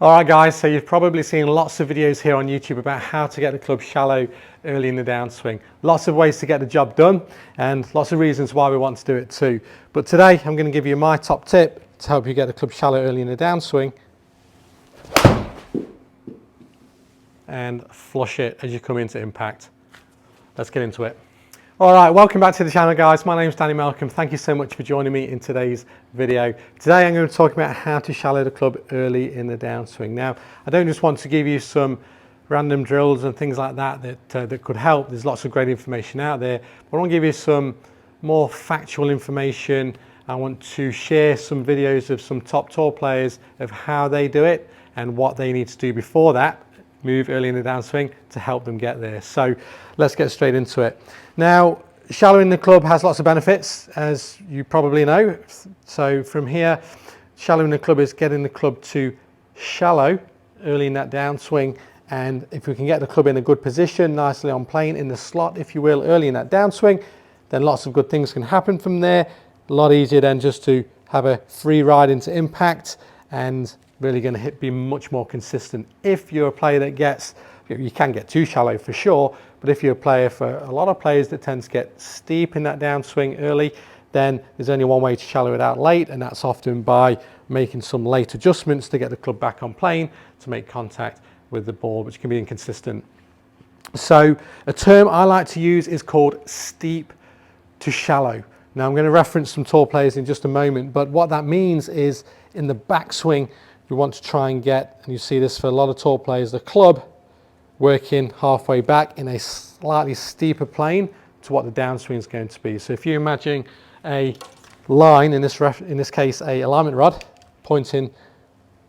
Alright guys, so you've probably seen lots of videos here on YouTube about how to get the club shallow early in the downswing. Lots of ways to get the job done and lots of reasons why we want to do it too. But today I'm going to give you my top tip to help you get the club shallow early in the downswing and flush it as you come into impact. Let's get into it. Alright, welcome back to the channel guys. My name's Danny Malcolm. Thank you so much for joining me in today's video. Today I'm going to talk about how to shallow the club early in the downswing. Now, I don't just want to give you some random drills and things like that that could help. There's lots of great information out there. But I want to give you some more factual information. I want to share some videos of some top tour players of how they do it and what they need to do before that move early in the downswing to help them get there. So let's get straight into it. Now, shallowing the club has lots of benefits, as you probably know. So from here, shallowing the club is getting the club to shallow early in that downswing. And if we can get the club in a good position, nicely on plane in the slot, if you will, early in that downswing, then lots of good things can happen from there. A lot easier than just to have a free ride into impact and really going to be much more consistent. If you're a player that gets, you can get too shallow for sure, but if you're a player, for a lot of players that tend to get steep in that downswing early, then there's only one way to shallow it out late, and that's often by making some late adjustments to get the club back on plane to make contact with the ball, which can be inconsistent. So a term I like to use is called steep to shallow. Now I'm going to reference some tour players in just a moment, but what that means is in the backswing, you want to try and get, and you see this for a lot of tour players, the club working halfway back in a slightly steeper plane to what the downswing is going to be. So if you imagine a line, in this case a alignment rod, pointing,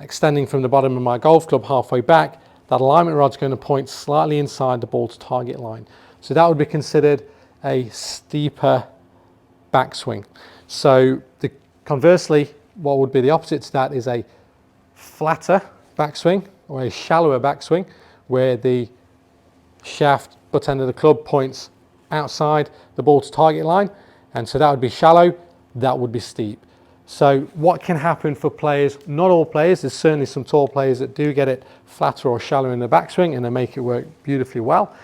extending from the bottom of my golf club halfway back, that alignment rod is going to point slightly inside the ball to target line. So that would be considered a steeper backswing. So conversely, what would be the opposite to that is a flatter backswing or a shallower backswing, where the shaft butt end of the club points outside the ball to target line, and so that would be shallow, that would be steep. So what can happen for players, not all players, there's certainly some tour players that do get it flatter or shallow in the backswing and they make it work beautifully well,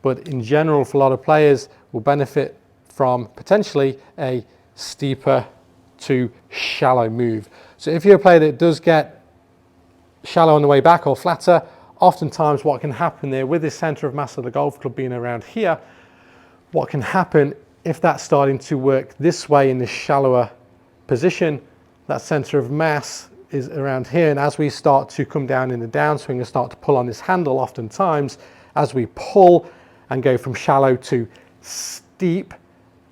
but in general for a lot of players will benefit from potentially a steeper to shallow move. So if you're a player that does get shallow on the way back or flatter, oftentimes what can happen there with the center of mass of the golf club being around here, what can happen if that's starting to work this way in this shallower position, that center of mass is around here, and as we start to come down in the downswing and start to pull on this handle, oftentimes as we pull and go from shallow to steep,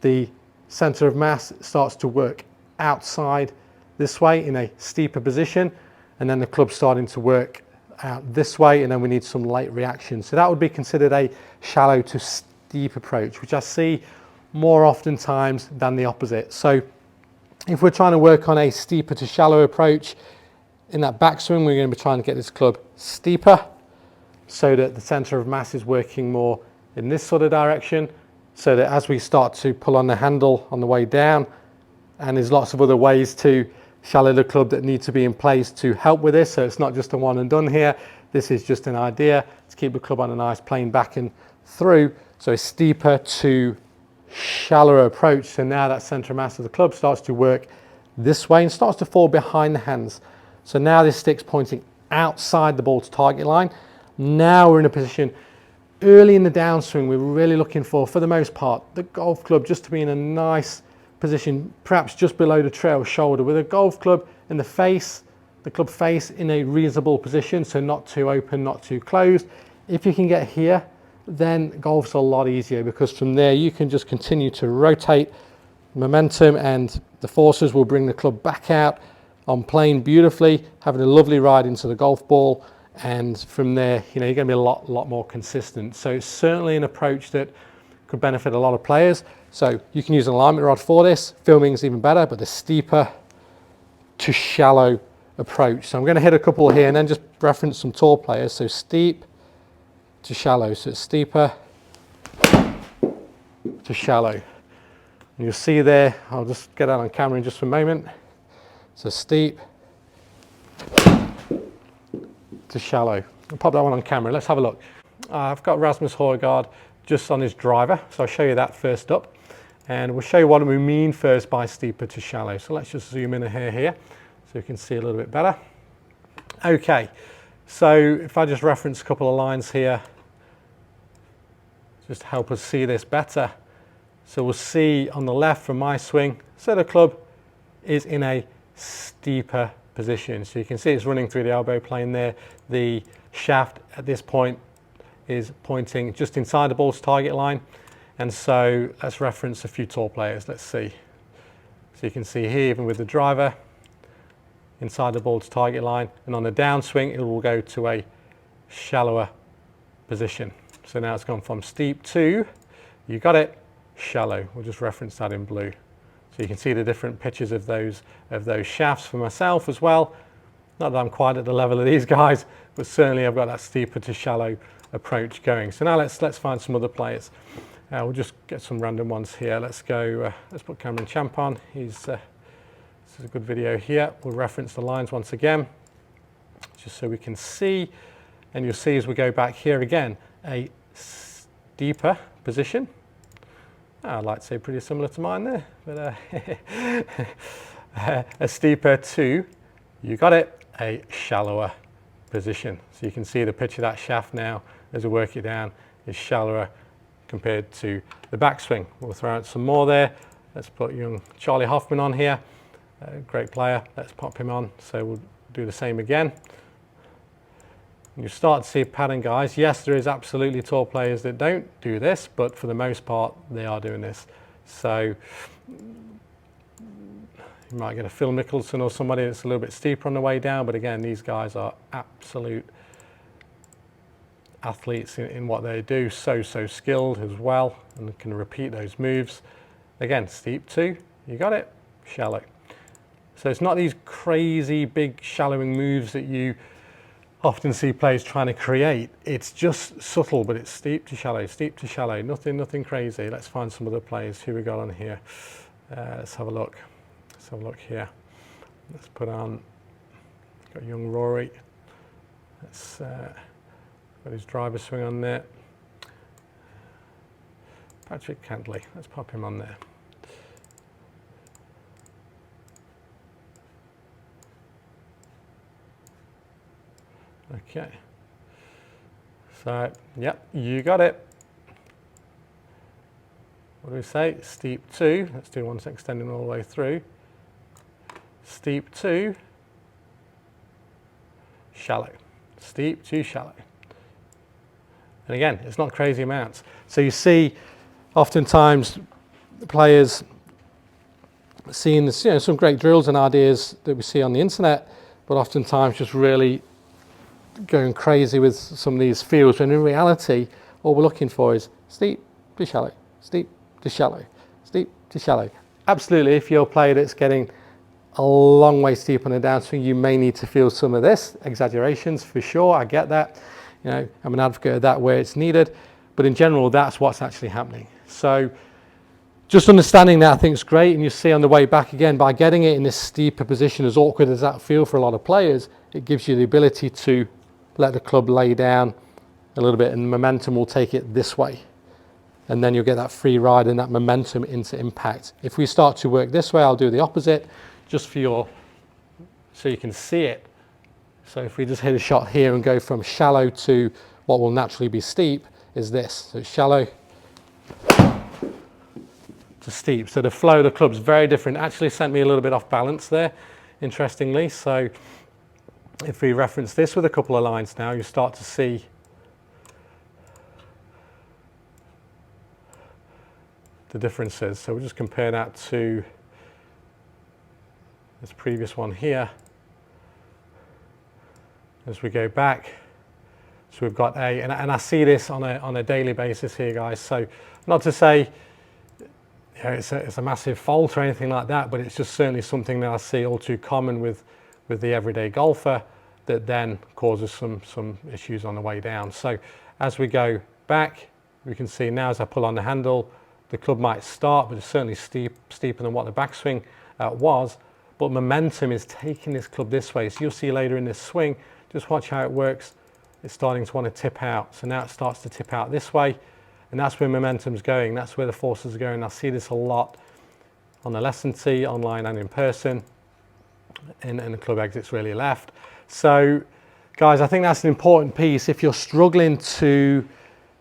the center of mass starts to work outside this way in a steeper position, and then the club's starting to work out this way, and then we need some late reaction. So that would be considered a shallow to steep approach, which I see more oftentimes than the opposite. So if we're trying to work on a steeper to shallow approach in that backswing, we're going to be trying to get this club steeper so that the center of mass is working more in this sort of direction, so that as we start to pull on the handle on the way down, and there's lots of other ways to shallow the club that need to be in place to help with this, so it's not just a one and done here. This is just an idea to keep the club on a nice plane back and through, so a steeper to shallower approach. So now that center of mass of the club starts to work this way and starts to fall behind the hands. So now this stick's pointing outside the ball to target line. Now we're in a position early in the downswing, we're really looking for the most part, the golf club just to be in a nice position, perhaps just below the trail shoulder, with a golf club in the face, the club face in a reasonable position, so not too open, not too closed. If you can get here, then golf's a lot easier, because from there you can just continue to rotate momentum and the forces will bring the club back out on plane beautifully, having a lovely ride into the golf ball, and from there, you're going to be a lot more consistent. So it's certainly an approach that could benefit a lot of players. So you can use an alignment rod for this. Filming is even better, but the steeper to shallow approach. So I'm going to hit a couple here and then just reference some tour players. So steep to shallow. So it's steeper to shallow. And you'll see there, I'll just get that on camera in just a moment. So steep to shallow. I'll pop that one on camera. Let's have a look. I've got Rasmus Højgaard just on his driver, so I'll show you that first up. And we'll show you what we mean first by steeper to shallow. So let's just zoom in here so you can see a little bit better. Okay, so if I just reference a couple of lines here, just to help us see this better. So we'll see on the left from my swing, so the club is in a steeper position. So you can see it's running through the elbow plane there. The shaft at this point is pointing just inside the ball's target line. And so let's reference a few tour players. Let's see. So you can see here, even with the driver, inside the ball's target line. And on the downswing, it will go to a shallower position. So now it's gone from steep to, you got it, shallow. We'll just reference that in blue. So you can see the different pitches of those shafts for myself as well. Not that I'm quite at the level of these guys, but certainly I've got that steeper to shallow approach going. So now let's find some other players. We'll just get some random ones here. Let's go, let's put Cameron Champ on. This is a good video here. We'll reference the lines once again, just so we can see. And you'll see as we go back here again, a steeper position. I'd like to say pretty similar to mine there, but a steeper to, you got it, a shallower position. So you can see the pitch of that shaft now as we work it down is shallower compared to the backswing. We'll throw out some more there. Let's put young Charlie Hoffman on here, great player. Let's pop him on. So we'll do the same again. And you start to see a pattern, guys. Yes, there is absolutely tour players that don't do this, but for the most part, they are doing this. So you might get a Phil Mickelson or somebody that's a little bit steeper on the way down, but again, these guys are absolute athletes in what they do, so skilled as well, and can repeat those moves. Again, steep to, you got it, shallow. So it's not these crazy big shallowing moves that you often see players trying to create. It's just subtle, but it's steep to shallow, nothing crazy. Let's find some other players. Who we got on here? Let's have a look. Let's have a look here. Let's put on, got young Rory. Let's got his driver swing on there. Patrick Cantley, let's pop him on there. Okay, so yep, you got it. What do we say? Steep to, let's do one extending all the way through. Steep to shallow, steep to shallow. And again, it's not crazy amounts. So you see, oftentimes the players seeing this, some great drills and ideas that we see on the internet, but oftentimes just really going crazy with some of these fields, when in reality, all we're looking for is steep to shallow, steep to shallow, steep to shallow. Absolutely, if you're a player that's getting a long way steep on a downswing, you may need to feel some of this, exaggerations for sure, I get that. I'm an advocate of that where it's needed, but in general, that's what's actually happening. So just understanding that I think is great, and you see on the way back again, by getting it in this steeper position, as awkward as that feels for a lot of players, it gives you the ability to let the club lay down a little bit, and the momentum will take it this way. And then you'll get that free ride and that momentum into impact. If we start to work this way, I'll do the opposite, just for so you can see it. So if we just hit a shot here and go from shallow to what will naturally be steep, is this. So shallow to steep. So the flow of the club's very different. Actually sent me a little bit off balance there, interestingly. So if we reference this with a couple of lines now, you start to see the differences. So we'll just compare that to this previous one here. As we go back, so we've got and I see this on a daily basis here, guys. So not to say it's a massive fault or anything like that, but it's just certainly something that I see all too common with the everyday golfer, that then causes some issues on the way down. So as we go back, we can see now as I pull on the handle, the club might start, but it's certainly steeper than what the backswing was. But momentum is taking this club this way. So you'll see later in this swing, just watch how it works. It's starting to want to tip out. So now it starts to tip out this way, and that's where momentum's going. That's where the forces are going. I see this a lot on the lesson tee, online and in person, and the club exits really left. So guys, I think that's an important piece. If you're struggling to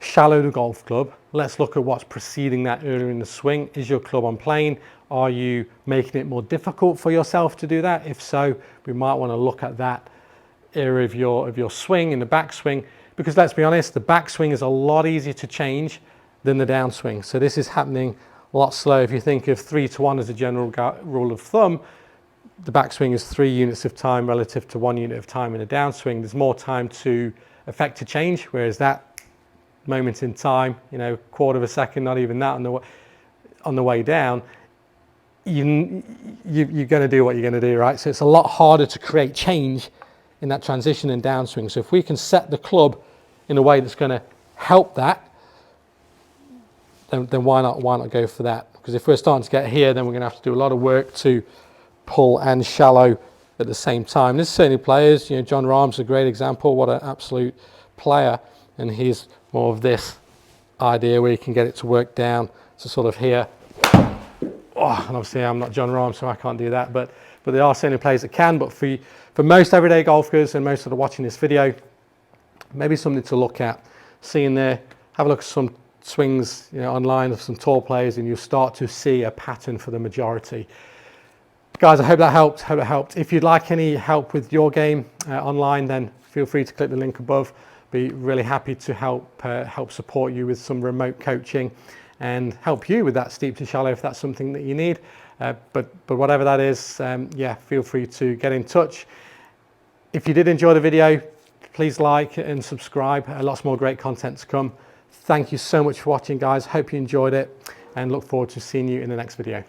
shallow the golf club, let's look at what's preceding that earlier in the swing. Is your club on plane? Are you making it more difficult for yourself to do that? If so, we might want to look at that area of your swing in the backswing, because let's be honest, the backswing is a lot easier to change than the downswing. So this is happening a lot slower. If you think of 3 to 1 as a general rule of thumb, the backswing is 3 units of time relative to 1 unit of time in a downswing. There's more time to effect a change, whereas that moment in time, you know, quarter of a second, not even that on the way down, you're going to do what you're going to do, right? So it's a lot harder to create change in that transition and downswing. So if we can set the club in a way that's going to help that, then why not go for that? Because if we're starting to get here, then we're going to have to do a lot of work to pull and shallow at the same time. There's certainly players, you know, John Rahm's a great example. What an absolute player. And he's more of this idea where you can get it to work down to sort of here. Oh, and obviously I'm not John Rahm, so I can't do that, but there are certainly players that can. But for most everyday golfers and most that are watching this video, maybe something to look at. See in there, have a look at some swings, you know, online of some tall players, and you'll start to see a pattern for the majority. Guys, I hope that helped. If you'd like any help with your game online, then feel free to click the link above. Be really happy to help support you with some remote coaching and help you with that steep to shallow if that's something that you need. But whatever that is, yeah, feel free to get in touch. If you did enjoy the video, please like and subscribe. Lots more great content to come. Thank you so much for watching, guys. Hope you enjoyed it, and look forward to seeing you in the next video.